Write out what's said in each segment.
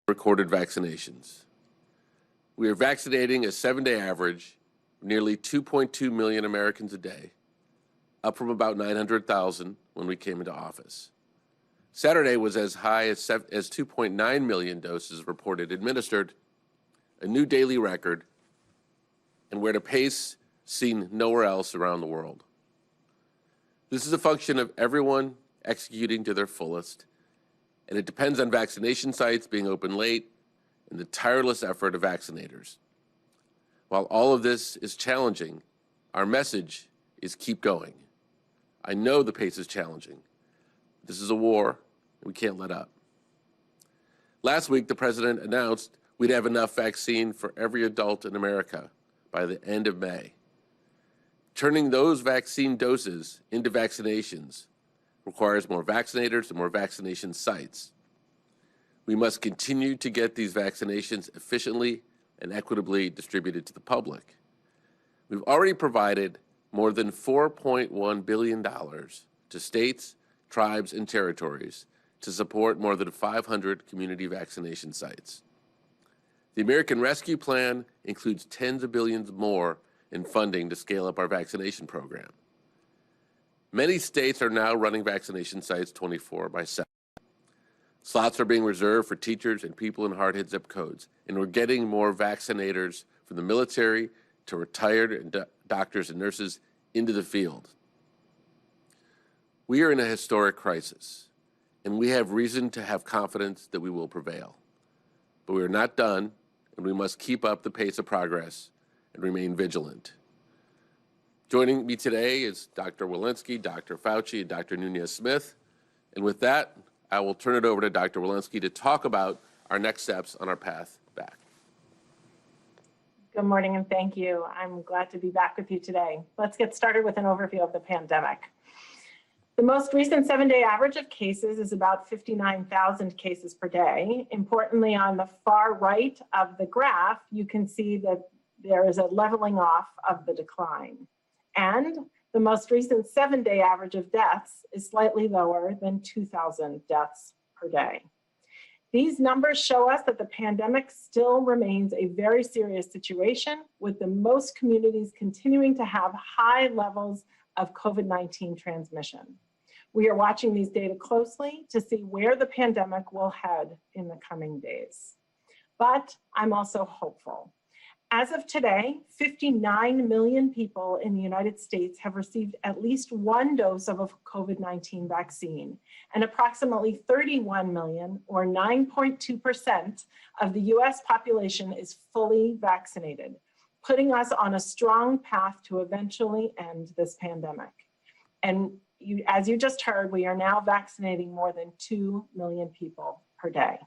recorded vaccinations. We are vaccinating a 7-day average of nearly 2.2 million Americans a day, up from about 900,000 when we came into office. Saturday was as high as 2.9 million doses reported administered, a new daily record, and we're at a pace seen nowhere else around the world. This is a function of everyone executing to their fullest, and it depends on vaccination sites being open late and the tireless effort of vaccinators. While all of this is challenging, our message is keep going. I know the pace is challenging. This is a war, and we can't let up. Last week, the president announced we'd have enough vaccine for every adult in America by the end of May. Turning those vaccine doses into vaccinations requires more vaccinators and more vaccination sites. We must continue to get these vaccinations efficiently and equitably distributed to the public. We've already provided more than $4.1 billion to states, tribes, and territories to support more than 500 community vaccination sites. The American Rescue Plan includes tens of billions more in funding to scale up our vaccination program. Many states are now running vaccination sites 24/7. Slots are being reserved for teachers and people in hard-hit zip codes, and we're getting more vaccinators from the military to retired doctors and nurses into the field. We are in a historic crisis, and we have reason to have confidence that we will prevail. But we are not done, and we must keep up the pace of progress and remain vigilant. Joining me today is Dr. Walensky, Dr. Fauci, and Dr. Nunez-Smith. And with that, I will turn it over to Dr. Walensky to talk about our next steps on our path back. Good morning and thank you. I'm glad to be back with you today. Let's get started with an overview of the pandemic. The most recent 7-day average of cases is about 59,000 cases per day. Importantly, on the far right of the graph, you can see that there is a leveling off of the decline. And the most recent 7-day average of deaths is slightly lower than 2,000 deaths per day. These numbers show us that the pandemic still remains a very serious situation, with the most communities continuing to have high levels of COVID-19 transmission. We are watching these data closely to see where the pandemic will head in the coming days. But I'm also hopeful. As of today, 59 million people in the United States have received at least one dose of a COVID-19 vaccine, and approximately 31 million, or 9.2% of the US population is fully vaccinated, putting us on a strong path to eventually end this pandemic. And as you just heard, we are now vaccinating more than 2 million people per day.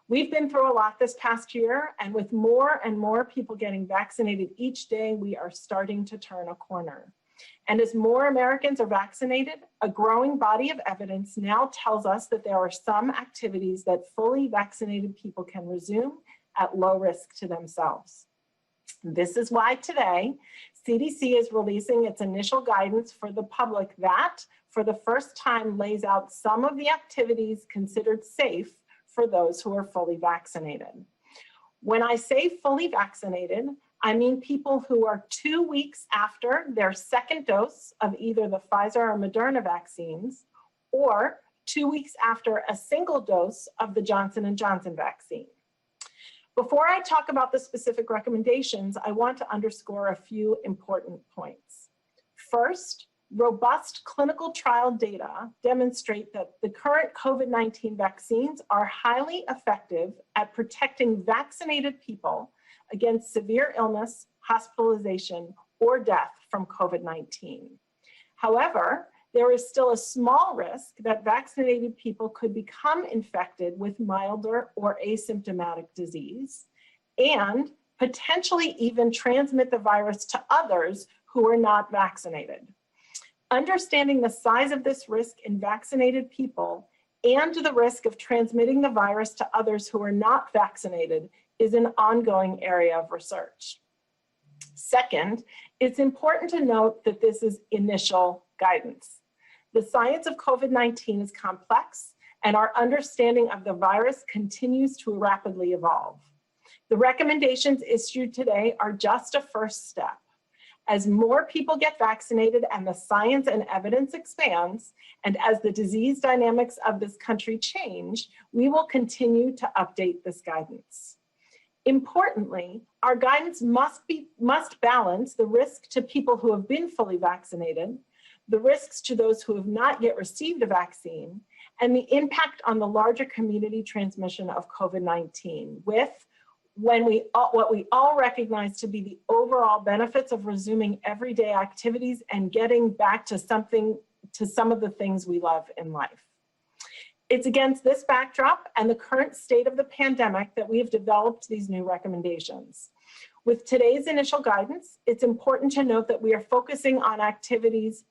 We've been through a lot this past year, and with more and more people getting vaccinated each day, we are starting to turn a corner. And as more Americans are vaccinated, a growing body of evidence now tells us that there are some activities that fully vaccinated people can resume at low risk to themselves. This is why today, CDC is releasing its initial guidance for the public that, for the first time, lays out some of the activities considered safe for those who are fully vaccinated. When I say fully vaccinated, I mean people who are 2 weeks after their second dose of either the Pfizer or Moderna vaccines, or 2 weeks after a single dose of the Johnson & Johnson vaccine. Before I talk about the specific recommendations, I want to underscore a few important points. First, robust clinical trial data demonstrate that the current COVID-19 vaccines are highly effective at protecting vaccinated people against severe illness, hospitalization, or death from COVID-19. However, there is still a small risk that vaccinated people could become infected with milder or asymptomatic disease and potentially even transmit the virus to others who are not vaccinated. Understanding the size of this risk in vaccinated people and the risk of transmitting the virus to others who are not vaccinated is an ongoing area of research. Second, it's important to note that this is initial guidance. The science of COVID-19 is complex, and our understanding of the virus continues to rapidly evolve. The recommendations issued today are just a first step. As more people get vaccinated and the science and evidence expands, and as the disease dynamics of this country change, we will continue to update this guidance. Importantly, our guidance must balance the risk to people who have been fully vaccinated, the risks to those who have not yet received a vaccine, and the impact on the larger community transmission of COVID-19 with what we all recognize to be the overall benefits of resuming everyday activities and getting back to some of the things we love in life. It's against this backdrop and the current state of the pandemic that we have developed these new recommendations. With today's initial guidance, it's important to note that we are focusing on activities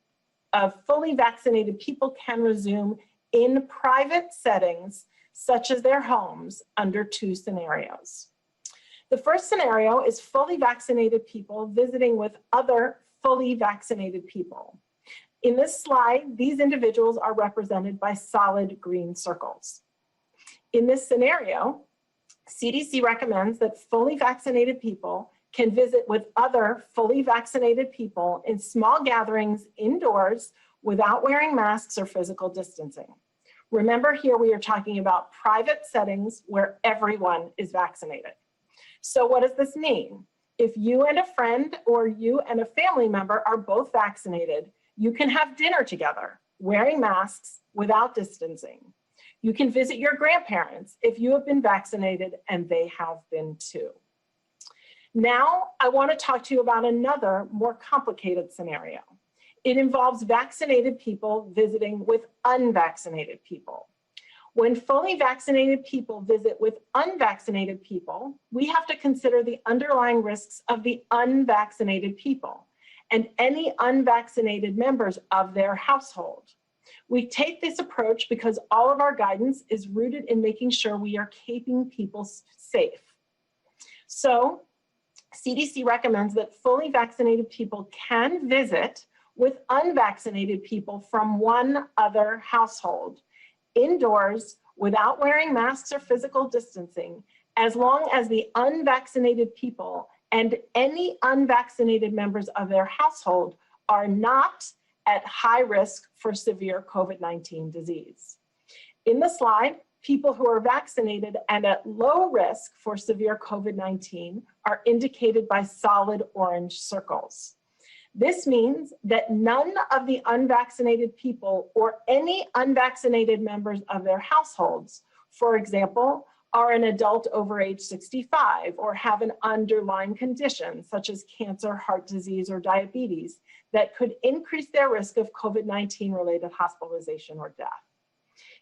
of fully vaccinated people can resume in private settings, such as their homes, under two scenarios. The first scenario is fully vaccinated people visiting with other fully vaccinated people. In this slide, these individuals are represented by solid green circles. In this scenario, CDC recommends that fully vaccinated people can visit with other fully vaccinated people in small gatherings indoors without wearing masks or physical distancing. Remember, here we are talking about private settings where everyone is vaccinated. So what does this mean? If you and a friend or you and a family member are both vaccinated, you can have dinner together, wearing masks without distancing. You can visit your grandparents if you have been vaccinated and they have been too. Now, I want to talk to you about another more complicated scenario. It involves vaccinated people visiting with unvaccinated people. When fully vaccinated people visit with unvaccinated people, we have to consider the underlying risks of the unvaccinated people and any unvaccinated members of their household. We take this approach because all of our guidance is rooted in making sure we are keeping people safe. So, CDC recommends that fully vaccinated people can visit with unvaccinated people from one other household, indoors, without wearing masks or physical distancing, as long as the unvaccinated people and any unvaccinated members of their household are not at high risk for severe COVID-19 disease. In the slide, people who are vaccinated and at low risk for severe COVID-19 are indicated by solid orange circles. This means that none of the unvaccinated people or any unvaccinated members of their households, for example, are an adult over age 65 or have an underlying condition such as cancer, heart disease, or diabetes that could increase their risk of COVID-19 related hospitalization or death.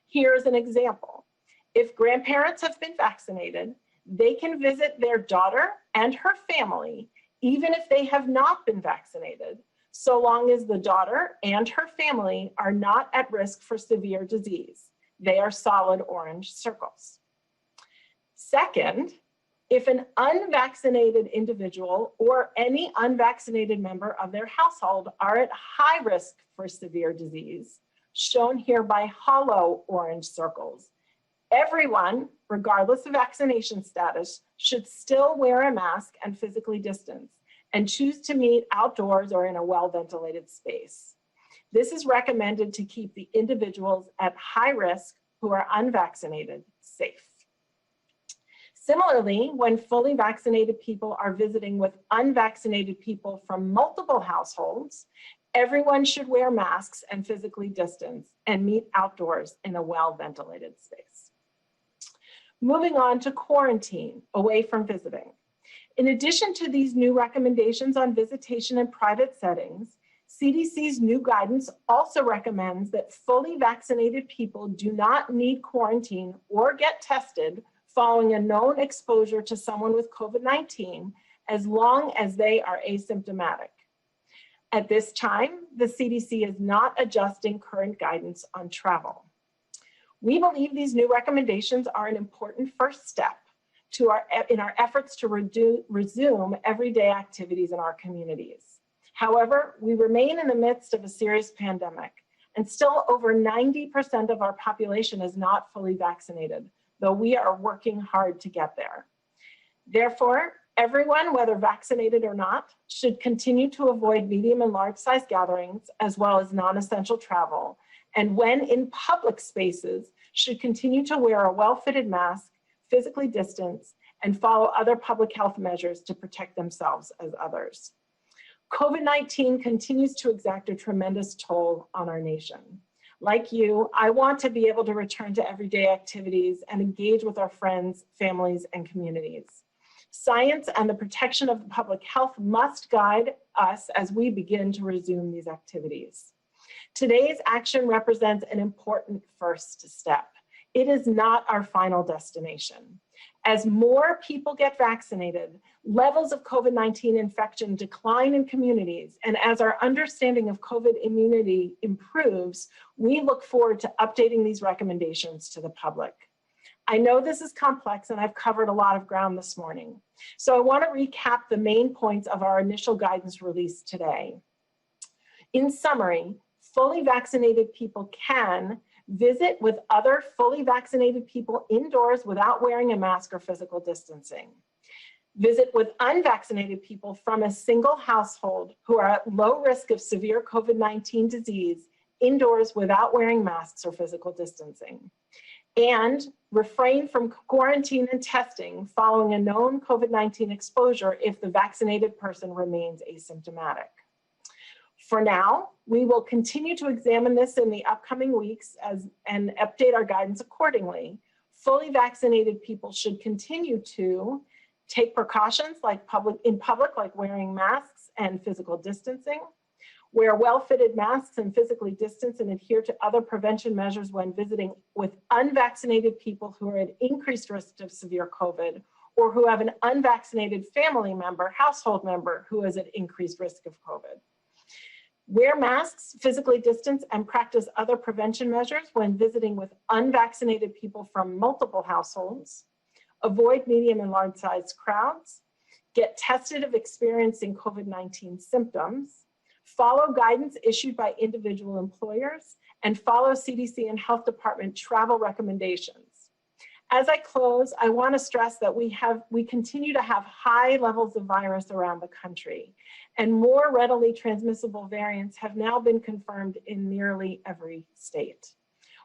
Here's an example. If grandparents have been vaccinated, they can visit their daughter and her family even if they have not been vaccinated, so long as the daughter and her family are not at risk for severe disease. They are solid orange circles. Second, if an unvaccinated individual or any unvaccinated member of their household are at high risk for severe disease, shown here by hollow orange circles, everyone, regardless of vaccination status, should still wear a mask and physically distance and choose to meet outdoors or in a well-ventilated space. This is recommended to keep the individuals at high risk who are unvaccinated safe. Similarly, when fully vaccinated people are visiting with unvaccinated people from multiple households, everyone should wear masks and physically distance and meet outdoors in a well-ventilated space. Moving on to quarantine, away from visiting. In addition to these new recommendations on visitation in private settings, CDC's new guidance also recommends that fully vaccinated people do not need quarantine or get tested following a known exposure to someone with COVID-19 as long as they are asymptomatic. At this time, the CDC is not adjusting current guidance on travel. We believe these new recommendations are an important first step in our efforts to resume everyday activities in our communities. However, we remain in the midst of a serious pandemic, And still over 90% of our population is not fully vaccinated, though we are working hard to get there. Therefore, everyone, whether vaccinated or not, should continue to avoid medium and large size gatherings, as well as non-essential travel. And when in public spaces, should continue to wear a well-fitted mask, physically distance, and follow other public health measures to protect themselves as others. COVID-19 continues to exact a tremendous toll on our nation. Like you, I want to be able to return to everyday activities and engage with our friends, families, and communities. Science and the protection of the public health must guide us as we begin to resume these activities. Today's action represents an important first step. It is not our final destination. As more people get vaccinated, levels of COVID-19 infection decline in communities, and as our understanding of COVID immunity improves, we look forward to updating these recommendations to the public. I know this is complex, and I've covered a lot of ground this morning. So I want to recap the main points of our initial guidance released today. In summary, fully vaccinated people can visit with other fully vaccinated people indoors without wearing a mask or physical distancing. Visit with unvaccinated people from a single household who are at low risk of severe COVID-19 disease indoors without wearing masks or physical distancing. And refrain from quarantine and testing following a known COVID-19 exposure if the vaccinated person remains asymptomatic. For now, we will continue to examine this in the upcoming weeks and update our guidance accordingly. Fully vaccinated people should continue to take precautions in public, like wearing masks and physical distancing, wear well-fitted masks and physically distance and adhere to other prevention measures when visiting with unvaccinated people who are at increased risk of severe COVID, or who have an unvaccinated family member, household member who is at increased risk of COVID. Wear masks, physically distance, and practice other prevention measures when visiting with unvaccinated people from multiple households. Avoid medium and large sized crowds. Get tested if experiencing COVID-19 symptoms. Follow guidance issued by individual employers, and follow CDC and Health Department travel recommendations. As I close, I want to stress that we continue to have high levels of virus around the country, and more readily transmissible variants have now been confirmed in nearly every state.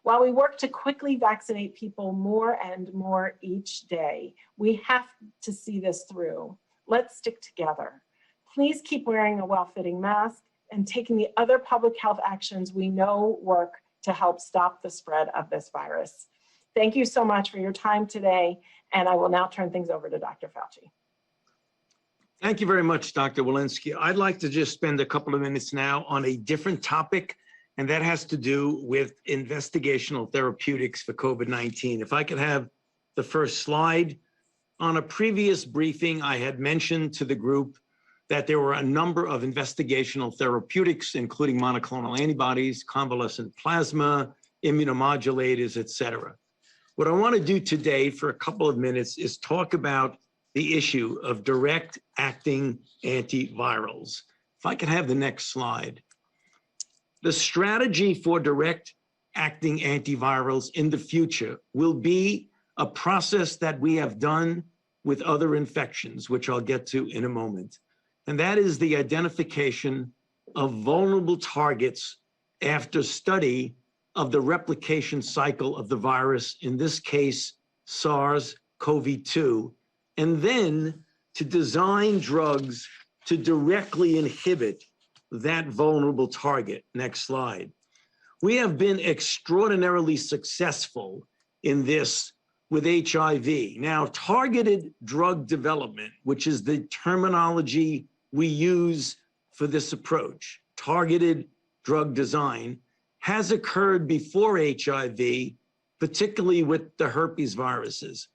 While we work to quickly vaccinate people more and more each day, we have to see this through. Let's stick together. Please keep wearing a well-fitting mask and taking the other public health actions we know work to help stop the spread of this virus. Thank you so much for your time today, and I will now turn things over to Dr. Fauci. Thank you very much, Dr. Walensky. I'd like to just spend a couple of minutes now on a different topic, and that has to do with investigational therapeutics for COVID-19. If I could have the first slide. On a previous briefing, I had mentioned to the group that there were a number of investigational therapeutics, including monoclonal antibodies, convalescent plasma, immunomodulators, et cetera. What I want to do today for a couple of minutes is talk about the issue of direct-acting antivirals. If I could have the next slide. The strategy for direct-acting antivirals in the future will be a process that we have done with other infections, which I'll get to in a moment. And that is the identification of vulnerable targets after study of the replication cycle of the virus, in this case, SARS-CoV-2, and then to design drugs to directly inhibit that vulnerable target. Next slide. We have been extraordinarily successful in this with HIV. Now, targeted drug development, which is the terminology we use for this approach, targeted drug design, has occurred before HIV, particularly with the herpes viruses.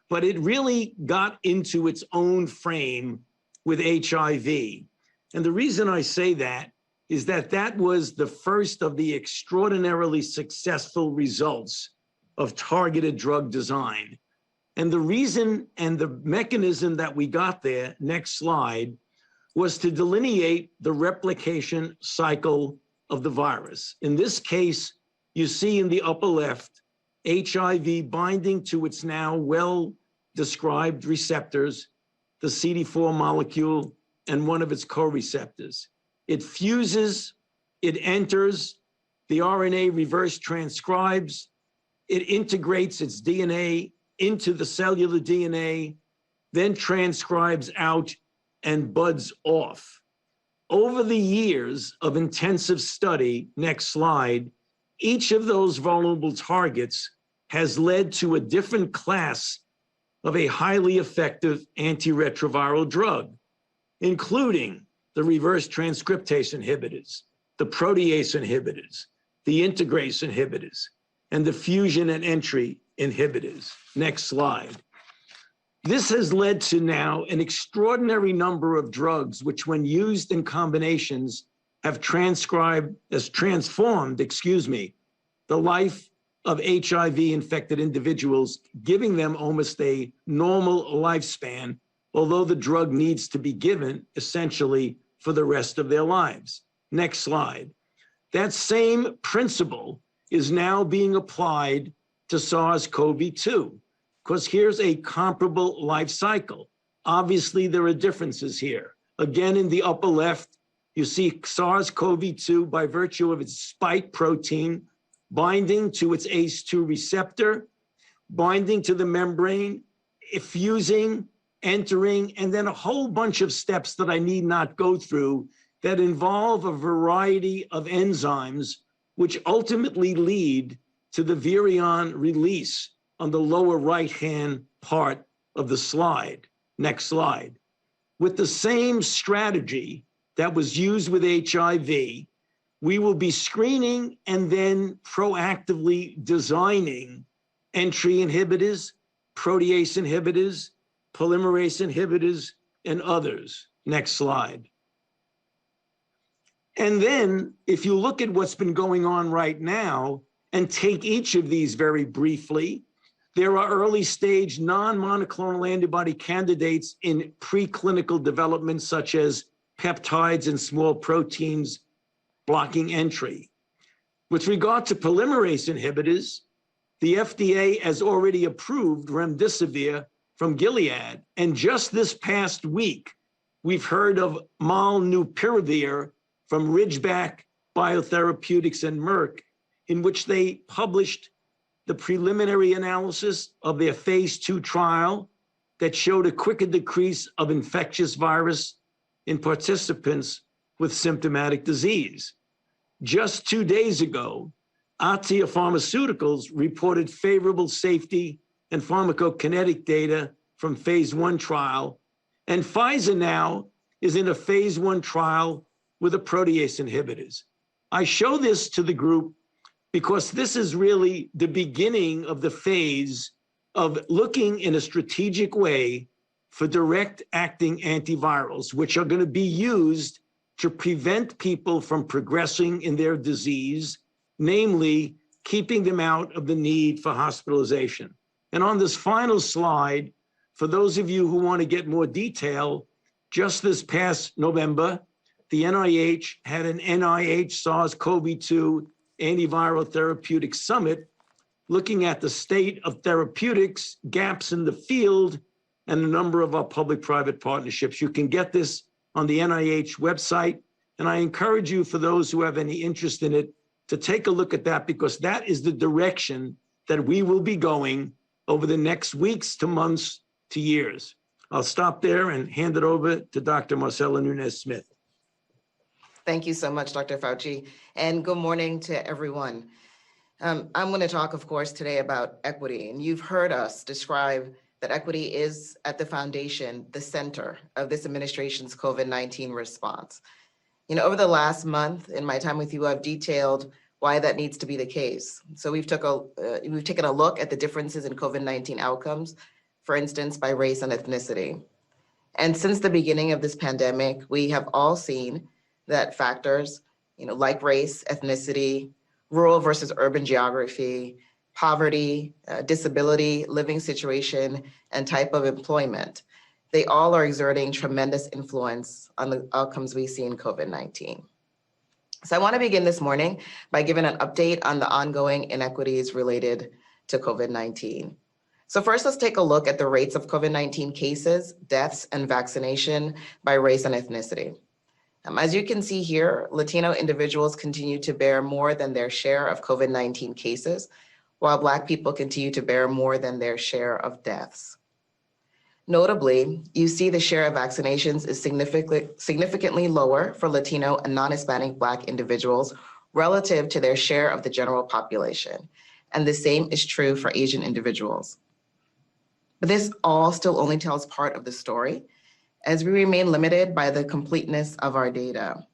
But it really got into its own frame with HIV. And the reason I say that is that that was the first of the extraordinarily successful results of targeted drug design. And the reason and the mechanism that we got there, next slide, was to delineate the replication cycle of the virus. In this case, you see in the upper left, HIV binding to its now well-described receptors, the CD4 molecule and one of its co-receptors. It fuses, it enters, the RNA reverse transcribes, it integrates its DNA into the cellular DNA, then transcribes out and buds off. Over the years of intensive study, next slide, each of those vulnerable targets has led to a different class of a highly effective antiretroviral drug, including the reverse transcriptase inhibitors, the protease inhibitors, the integrase inhibitors, and the fusion and entry inhibitors. Next slide. This has led to now an extraordinary number of drugs which, when used in combinations, have transformed, the life of HIV-infected individuals, giving them almost a normal lifespan, although the drug needs to be given essentially for the rest of their lives. Next slide. That same principle is now being applied to SARS-CoV-2, because here's a comparable life cycle. Obviously, there are differences here. Again, in the upper left, you see SARS-CoV-2 by virtue of its spike protein binding to its ACE2 receptor, binding to the membrane, fusing, entering, and then a whole bunch of steps that I need not go through that involve a variety of enzymes which ultimately lead to the virion release on the lower right-hand part of the slide. Next slide. With the same strategy that was used with HIV, we will be screening and then proactively designing entry inhibitors, protease inhibitors, polymerase inhibitors, and others. Next slide. And then, if you look at what's been going on right now and take each of these very briefly, there are early stage non-monoclonal antibody candidates in preclinical development, such as peptides and small proteins blocking entry. With regard to polymerase inhibitors, the FDA has already approved remdesivir from Gilead. And just this past week, we've heard of molnupiravir from Ridgeback Biotherapeutics and Merck, in which they published the preliminary analysis of their phase 2 trial that showed a quicker decrease of infectious virus in participants with symptomatic disease. Just 2 days ago, Atia Pharmaceuticals reported favorable safety and pharmacokinetic data from phase 1 trial, and Pfizer now is in a phase 1 trial with the protease inhibitors. I show this to the group because this is really the beginning of the phase of looking in a strategic way for direct-acting antivirals, which are going to be used to prevent people from progressing in their disease, namely keeping them out of the need for hospitalization. And on this final slide, for those of you who want to get more detail, just this past November, the NIH had an NIH SARS-CoV-2 antiviral therapeutic summit looking at the state of therapeutics, gaps in the field, and a number of our public-private partnerships. You can get this on the NIH website, and I encourage you, for those who have any interest in it, to take a look at that, because that is the direction that we will be going over the next weeks to months to years. I'll stop there and hand it over to Dr. Marcela Nunez-Smith. Thank you so much, Dr. Fauci, and good morning to everyone. I'm going to talk, of course, today about equity, and you've heard us describe that equity is at the foundation, the center of this administration's COVID-19 response. You know, over the last month, in my time with you, I've detailed why that needs to be the case. So we've taken a look at the differences in COVID-19 outcomes, for instance, by race and ethnicity. And since the beginning of this pandemic, we have all seen that factors, like race, ethnicity, rural versus urban geography, poverty, disability, living situation, and type of employment, they all are exerting tremendous influence on the outcomes we see in COVID-19. So I want to begin this morning by giving an update on the ongoing inequities related to COVID-19. So first, let's take a look at the rates of COVID-19 cases, deaths, and vaccination by race and ethnicity. As you can see here, Latino individuals continue to bear more than their share of COVID-19 cases, while Black people continue to bear more than their share of deaths. Notably, you see the share of vaccinations is significantly lower for Latino and non-Hispanic Black individuals relative to their share of the general population. And the same is true for Asian individuals. But this all still only tells part of the story, as we remain limited by the completeness of our data.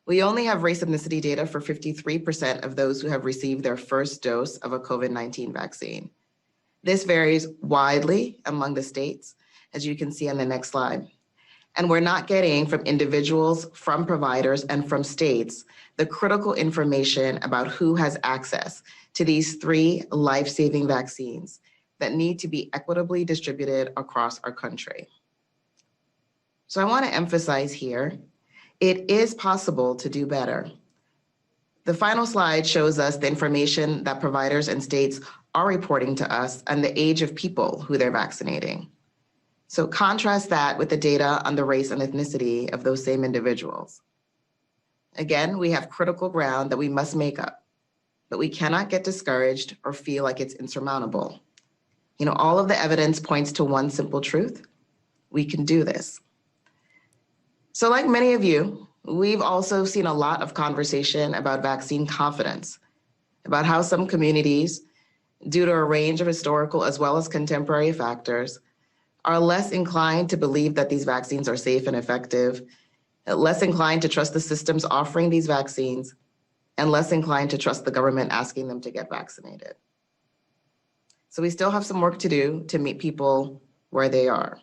We only have race ethnicity data for 53% of those who have received their first dose of a COVID-19 vaccine. This varies widely among the states, as you can see on the next slide. And we're not getting from individuals, from providers, and from states the critical information about who has access to these 3 life-saving vaccines that need to be equitably distributed across our country. So I want to emphasize here, it is possible to do better. The final slide shows us the information that providers and states are reporting to us and the age of people who they're vaccinating. So contrast that with the data on the race and ethnicity of those same individuals. Again, we have critical ground that we must make up, but we cannot get discouraged or feel like it's insurmountable. All of the evidence points to one simple truth: we can do this. So like many of you, we've also seen a lot of conversation about vaccine confidence, about how some communities, due to a range of historical as well as contemporary factors, are less inclined to believe that these vaccines are safe and effective, less inclined to trust the systems offering these vaccines, and less inclined to trust the government asking them to get vaccinated. So we still have some work to do to meet people where they are.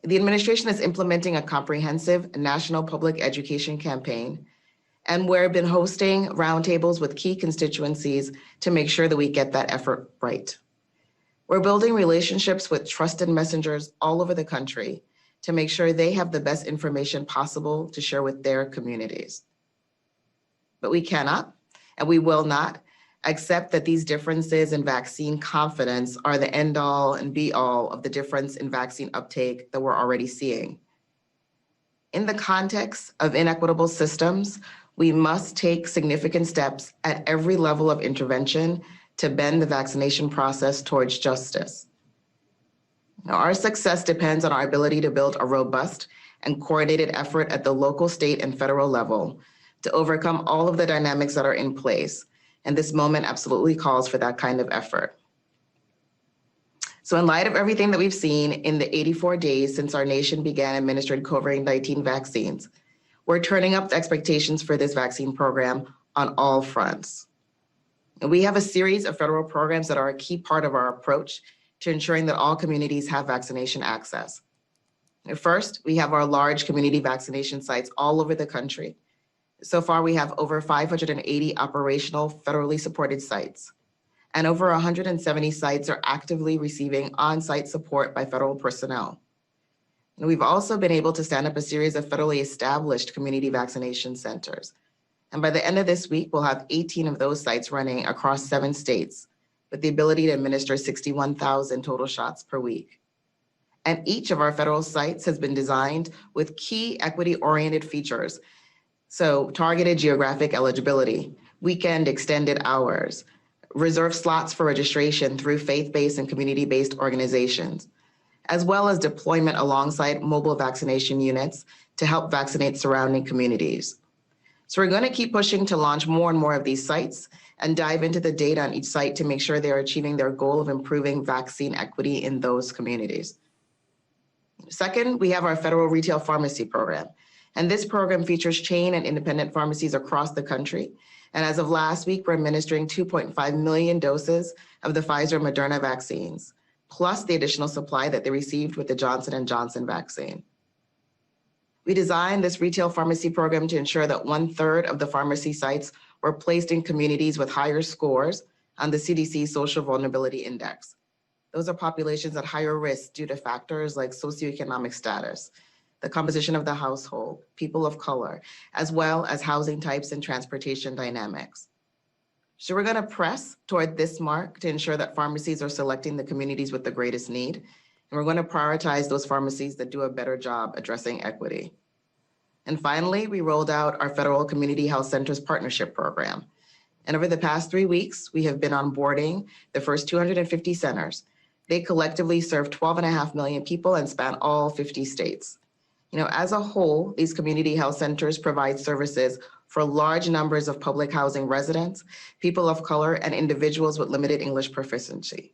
The administration is implementing a comprehensive national public education campaign, and we've been hosting roundtables with key constituencies to make sure that we get that effort right. We're building relationships with trusted messengers all over the country to make sure they have the best information possible to share with their communities. But we cannot, and we will not, accept that these differences in vaccine confidence are the end all and be all of the difference in vaccine uptake that we're already seeing. In the context of inequitable systems, we must take significant steps at every level of intervention to bend the vaccination process towards justice. Now, our success depends on our ability to build a robust and coordinated effort at the local, state, and federal level to overcome all of the dynamics that are in place. And this moment absolutely calls for that kind of effort. So in light of everything that we've seen in the 84 days since our nation began administering COVID-19 vaccines, we're turning up the expectations for this vaccine program on all fronts. And we have a series of federal programs that are a key part of our approach to ensuring that all communities have vaccination access. First, we have our large community vaccination sites all over the country. So far, we have over 580 operational federally supported sites, and over 170 sites are actively receiving on-site support by federal personnel. And we've also been able to stand up a series of federally established community vaccination centers. And by the end of this week, we'll have 18 of those sites running across 7 states with the ability to administer 61,000 total shots per week. And each of our federal sites has been designed with key equity-oriented features. So targeted geographic eligibility, weekend extended hours, reserve slots for registration through faith-based and community-based organizations, as well as deployment alongside mobile vaccination units to help vaccinate surrounding communities. So we're going to keep pushing to launch more and more of these sites and dive into the data on each site to make sure they're achieving their goal of improving vaccine equity in those communities. Second, we have our federal retail pharmacy program. And this program features chain and independent pharmacies across the country. And as of last week, we're administering 2.5 million doses of the Pfizer Moderna vaccines, plus the additional supply that they received with the Johnson & Johnson vaccine. We designed this retail pharmacy program to ensure that 1/3 of the pharmacy sites were placed in communities with higher scores on the CDC Social Vulnerability Index. Those are populations at higher risk due to factors like socioeconomic status, the composition of the household, people of color, as well as housing types and transportation dynamics. So we're going to press toward this mark to ensure that pharmacies are selecting the communities with the greatest need. And we're going to prioritize those pharmacies that do a better job addressing equity. And finally, we rolled out our Federal Community Health Centers Partnership Program. And over the past 3 weeks, we have been onboarding the first 250 centers. They collectively serve 12.5 million people and span all 50 states. You know, as a whole, these community health centers provide services for large numbers of public housing residents, people of color, and individuals with limited English proficiency.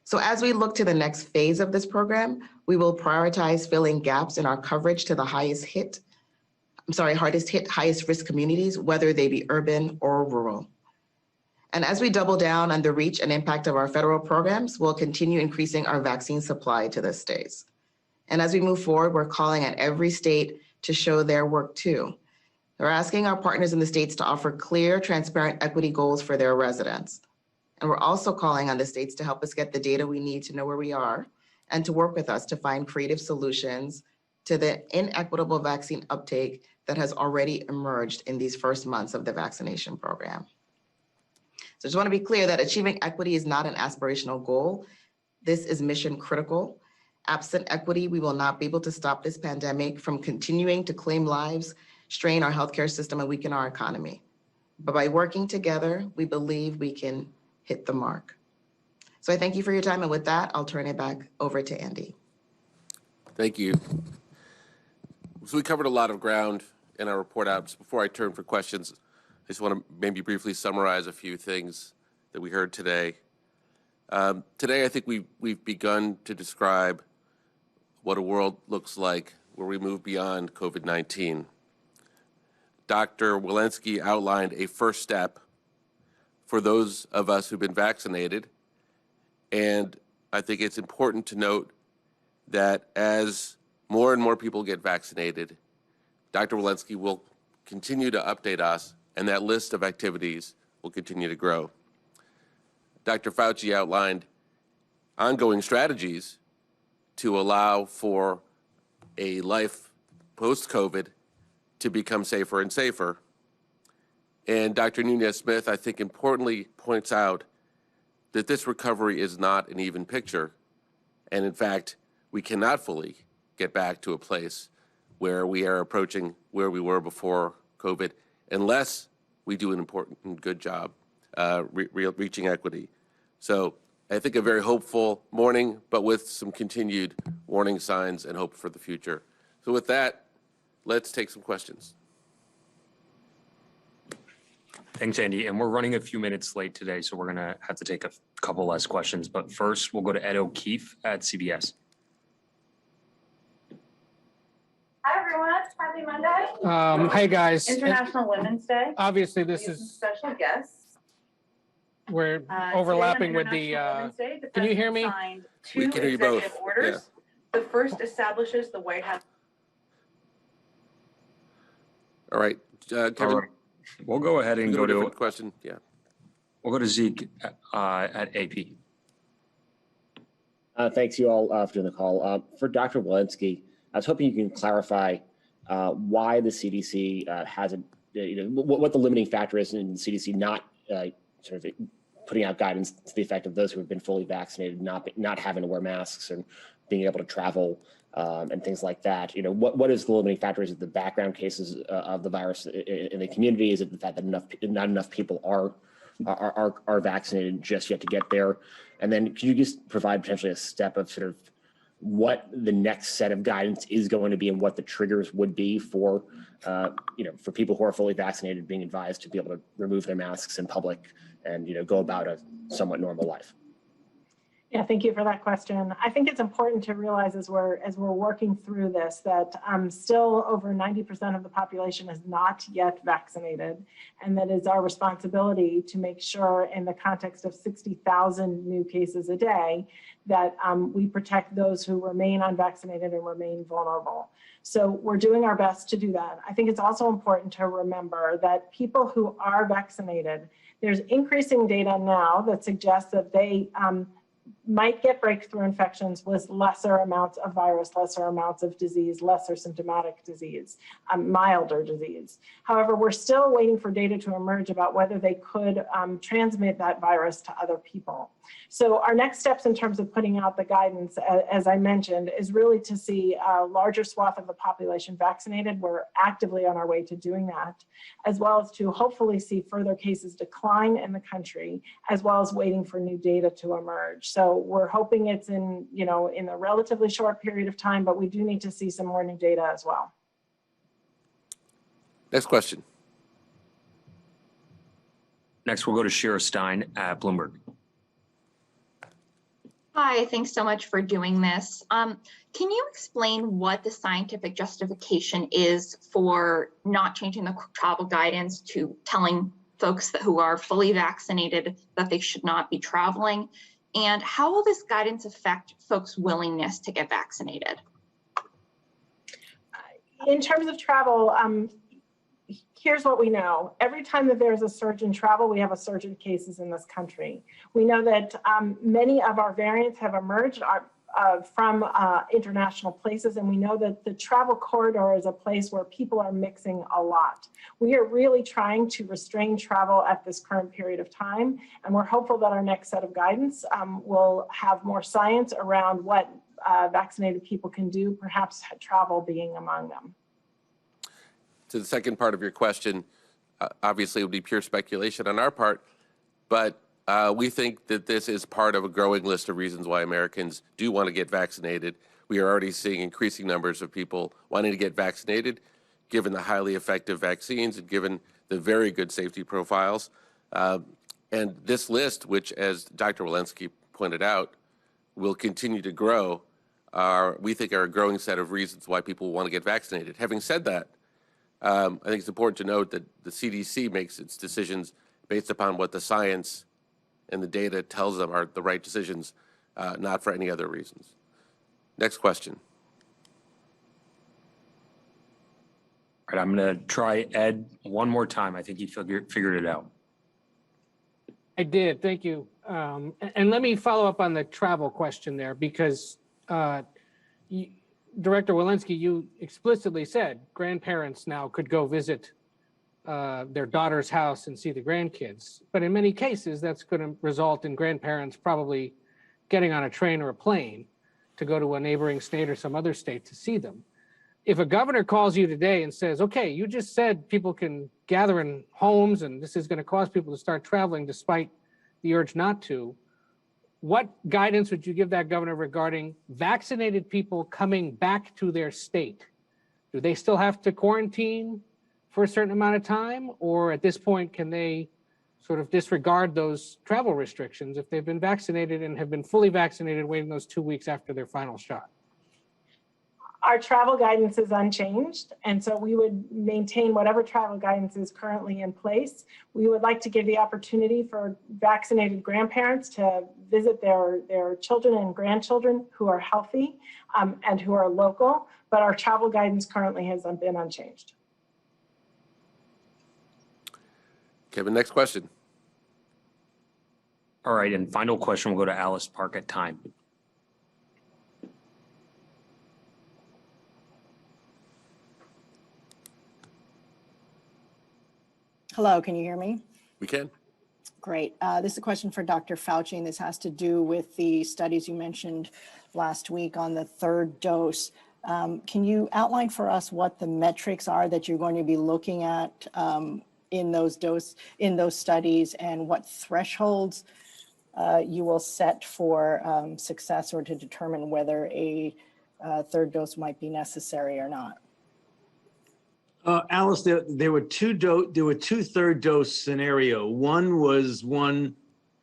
So as we look to the next phase of this program, we will prioritize filling gaps in our coverage to the hardest hit, highest risk communities, whether they be urban or rural. And as we double down on the reach and impact of our federal programs, we'll continue increasing our vaccine supply to the states. And as we move forward, we're calling on every state to show their work too. We're asking our partners in the states to offer clear, transparent equity goals for their residents. And we're also calling on the states to help us get the data we need to know where we are and to work with us to find creative solutions to the inequitable vaccine uptake that has already emerged in these first months of the vaccination program. So I just want to be clear that achieving equity is not an aspirational goal. This is mission critical. Absent equity, we will not be able to stop this pandemic from continuing to claim lives, strain our healthcare system, and weaken our economy. But by working together, we believe we can hit the mark. So I thank you for your time. And with that, I'll turn it back over to Andy. Thank you. So we covered a lot of ground in our report out. Just before I turn for questions, I just want to maybe briefly summarize a few things that we heard today. Today, I think we've begun to describe what a world looks like where we move beyond COVID-19. Dr. Walensky outlined a first step for those of us who've been vaccinated. And I think it's important to note that as more and more people get vaccinated, Dr. Walensky will continue to update us, and that list of activities will continue to grow. Dr. Fauci outlined ongoing strategies to allow for a life post-COVID to become safer and safer. And Dr. Nunez-Smith, I think, importantly points out that this recovery is not an even picture. And in fact, we cannot fully get back to a place where we are approaching where we were before COVID unless we do an important and good job reaching equity. So I think a very hopeful morning, but with some continued warning signs and hope for the future. So with that, let's take some questions. Thanks, Andy. And we're running a few minutes late today, so we're going to have to take a couple less questions. But first, we'll go to Ed O'Keefe at CBS. Hi, everyone. Happy Monday. Hey, guys. International Women's Day. Obviously, We this have some is, special guests. we're Today overlapping on with the, International Women's Day, the can you hear President me? signed We two can hear you both. executive orders. The first establishes the White House. All right, Kevin, All right. We'll go ahead and go go to a to different question. Yeah. we'll go to Zeke at AP. Thanks you all for doing the call. For Dr. Walensky, I was hoping you can clarify why the CDC hasn't, what the limiting factor is in the CDC not sort of putting out guidance to the effect of those who have been fully vaccinated not having to wear masks and being able to travel and things like that. What is the limiting factor? Is it the background cases of the virus in the community? Is it the fact that not enough people are vaccinated just yet to get there? And then could you just provide potentially a step of sort of what the next set of guidance is going to be and what the triggers would be for, for people who are fully vaccinated being advised to be able to remove their masks in public and, go about a somewhat normal life? Yeah, thank you for that question. I think it's important to realize as we're working through this that still over 90% of the population is not yet vaccinated, and that is our responsibility to make sure in the context of 60,000 new cases a day that we protect those who remain unvaccinated and remain vulnerable. So we're doing our best to do that. I think it's also important to remember that people who are vaccinated, there's increasing data now that suggests that they might get breakthrough infections with lesser amounts of virus, lesser amounts of disease, lesser symptomatic disease, milder disease. However, we're still waiting for data to emerge about whether they could transmit that virus to other people. So our next steps in terms of putting out the guidance, as I mentioned, is really to see a larger swath of the population vaccinated. We're actively on our way to doing that, as well as to hopefully see further cases decline in the country, as well as waiting for new data to emerge. So we're hoping it's in a relatively short period of time, but we do need to see some more new data as well. Next question. Next, we'll go to Shira Stein at Bloomberg. Hi, thanks so much for doing this. Can you explain what the scientific justification is for not changing the travel guidance to telling folks who are fully vaccinated that they should not be traveling? And how will this guidance affect folks' willingness to get vaccinated? In terms of travel, here's what we know. Every time that there's a surge in travel, we have a surge in cases in this country. We know that many of our variants have emerged from international places, and we know that the travel corridor is a place where people are mixing a lot. We are really trying to restrain travel at this current period of time, and we're hopeful that our next set of guidance will have more science around what vaccinated people can do, perhaps travel being among them. To the second part of your question, obviously it would be pure speculation on our part, but we think that this is part of a growing list of reasons why Americans do want to get vaccinated. We are already seeing increasing numbers of people wanting to get vaccinated, given the highly effective vaccines and given the very good safety profiles. And this list, which, as Dr. Walensky pointed out, will continue to grow, we think are a growing set of reasons why people want to get vaccinated. Having said that, I think it's important to note that the CDC makes its decisions based upon what the science and the data tells them are the right decisions, not for any other reasons. Next question. All right, I'm going to try Ed one more time. I think you figured it out. I did, thank you. And let me follow up on the travel question there, because Director Walensky, you explicitly said grandparents now could go visit their daughter's house and see the grandkids. But in many cases, that's going to result in grandparents probably getting on a train or a plane to go to a neighboring state or some other state to see them. If a governor calls you today and says, okay, you just said people can gather in homes and this is going to cause people to start traveling despite the urge not to, what guidance would you give that governor regarding vaccinated people coming back to their state? Do they still have to quarantine for a certain amount of time? Or at this point, can they sort of disregard those travel restrictions if they've been vaccinated and have been fully vaccinated, waiting those 2 weeks after their final shot? Our travel guidance is unchanged, and so we would maintain whatever travel guidance is currently in place. We would like to give the opportunity for vaccinated grandparents to visit their children and grandchildren who are healthy and who are local, but our travel guidance currently has been unchanged. Kevin, next question. All right, and final question will go to Alice Park at Time. Hello, can you hear me? We can. Great. This is a question for Dr. Fauci, and this has to do with the studies you mentioned last week on the third dose. Can you outline for us what the metrics are that you're going to be looking at in those studies, and what thresholds you will set for success, or to determine whether a third dose might be necessary or not? Alice, there were two third dose scenario. One was one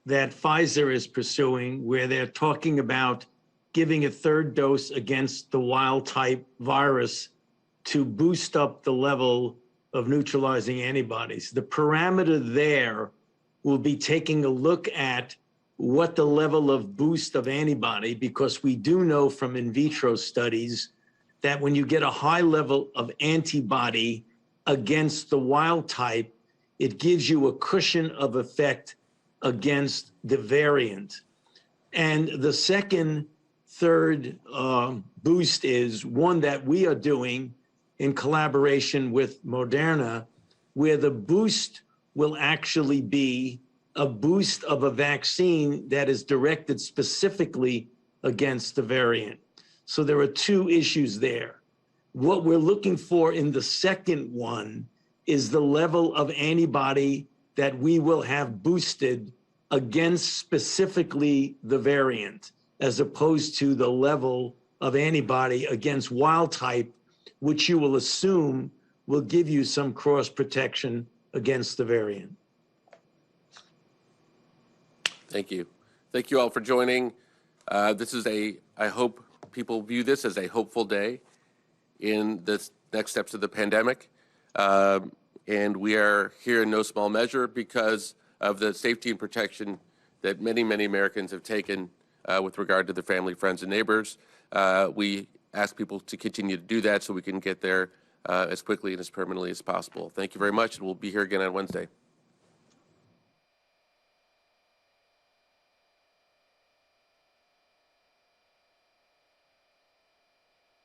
that Pfizer is pursuing, where they're talking about giving a third dose against the wild type virus to boost up the level of neutralizing antibodies. The parameter there will be taking a look at what the level of boost of antibody, because we do know from in vitro studies that when you get a high level of antibody against the wild type, it gives you a cushion of effect against the variant. And the third boost is one that we are doing in collaboration with Moderna, where the boost will actually be a boost of a vaccine that is directed specifically against the variant. So there are two issues there. What we're looking for in the second one is the level of antibody that we will have boosted against specifically the variant, as opposed to the level of antibody against wild type, which you will assume will give you some cross protection against the variant. Thank you. Thank you all for joining. I hope people view this as a hopeful day in the next steps of the pandemic. And we are here in no small measure because of the safety and protection that many, many Americans have taken with regard to their family, friends, and neighbors. We ask people to continue to do that so we can get there as quickly and as permanently as possible. Thank you very much, and we'll be here again on Wednesday.